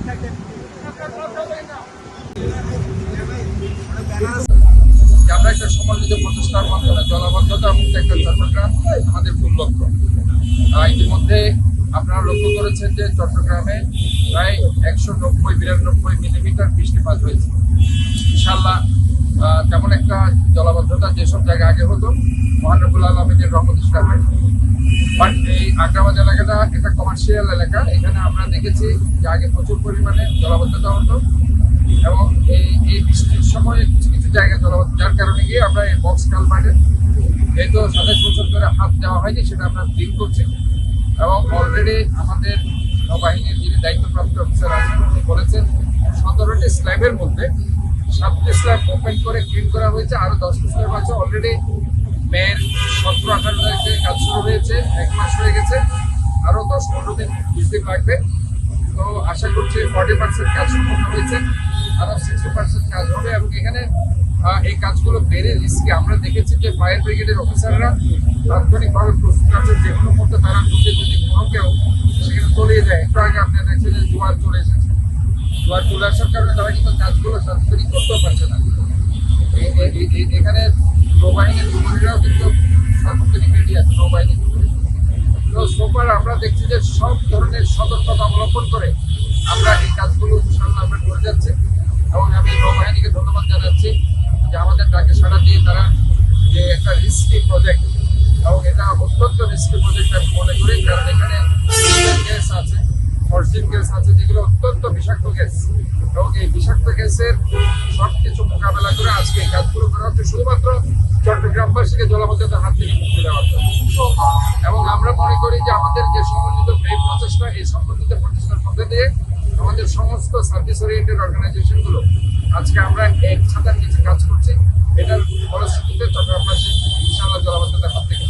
আমরা একটা সমন্বিত প্রচেষ্টার মাধ্যমে জলাবদ্ধতা মুক্ত একটা চট্টগ্রাম আমাদের মূল লক্ষ্য। ইতিমধ্যে আপনারা লক্ষ্য করেছেন যে চট্টগ্রামে প্রায় 190-92 মিলিমিটার বৃষ্টিপাত হয়েছে। ইনশাআল্লাহ তেমন একটা জলাবদ্ধতা যেসব জায়গায় আগে হতো মহানবুল আলমিনের রহমত ইসলামের, বাট এই আগ্রাবাদ এলাকাটা একটা কমার্শিয়াল এলাকা। এখানে আমরা দেখেছি যে আগে প্রচুর পরিমাণে জলাবদ্ধতা হতো এবং এই বৃষ্টির সময় কিছু কিছু জায়গায় জলাবদ্ধ, যার কারণে গিয়ে আমরা এই বক্স কালভার্টে যেহেতু 27 বছর ধরে হাত দেওয়া হয়নি সেটা আমরা ক্লিন করছি এবং অলরেডি আমাদের নৌবাহিনীর যিনি দায়িত্বপ্রাপ্ত অফিসার আছেন উনি বলেছেন 17টি স্ল্যাবের মধ্যে 7টি স্ল্যাব ওপেন করে ক্লিন করা হয়েছে, আরও 10টি স্ল্যাব আছে। অলরেডি মেয়ের 17-18 তারিখে কাজ শুরু হয়েছে, 1 মাস হয়ে গেছে, আরও 10-15 দিন 20 দিন লাগবে। তো আশা করছি 40% কাজ সম্পন্ন হয়েছে, আরও 60% কাজ হবে এবং এখানে এই কাজগুলো বেড়ে রিস্কে আমরা দেখেছি যে ফায়ার ব্রিগেডের অফিসাররা তাৎক্ষণিকভাবে প্রস্তুত আছে, যে কোনো মুহূর্তে তারা ঢুকে যদি কোনো কেউ সেখানে তলিয়ে যায়। একটু আগে আপনারা দেখছেন যে জোয়ার চলে এসেছে, জোয়ার চলে আসার কারণে তারা কিন্তু কাজগুলো তাৎক্ষণিক করতেও পারছে না। এখানে নৌবাহিনীর ডুবুরিরাও কিন্তু সার্বক্ষণিক রেডি আছে, নৌবাহিনীর ডুবুরি। তো সোফার আমরা দেখছি যে সব ধরনের সতর্কতা অবলম্বন করে আমরা এই কাজগুলো ইনশাআল্লাহ আমরা করে যাচ্ছি এবং আমি নৌবাহিনীকে ধন্যবাদ জানাচ্ছি যে আমাদের ডাকে সাড়া দিয়ে তারা যে একটা রিস্কি প্রজেক্ট এবং এটা অত্যন্ত রিস্কি প্রজেক্ট আমি মনে করি, কারণ এখানে গ্যাস আছে, অরিজিন গ্যাস আছে যেগুলো অত্যন্ত বিষাক্ত গ্যাস এবং এই বিষাক্ত গ্যাসের সব কিছু মোকাবেলা করে আজকে এই কাজগুলো করা হচ্ছে শুধুমাত্র চট্টগ্রামবাসীকে জলাবদ্ধতার হাত থেকে মুক্তি দেওয়ার জন্য। এবং আমরা মনে করি যে আমাদের যে সমন্বিত এই প্রচেষ্টা, এই সমন্বিত প্রচেষ্টার মধ্যে দিয়ে আমাদের সমস্ত সার্ভিস ওরিয়েন্টেড অর্গানাইজেশনগুলো আজকে আমরা এক ছাতার নিচে কাজ করছি। এটার ফলশ্রুতিতে চট্টগ্রামবাসী ইনশাআল্লাহ জলাবদ্ধতার হাত থেকে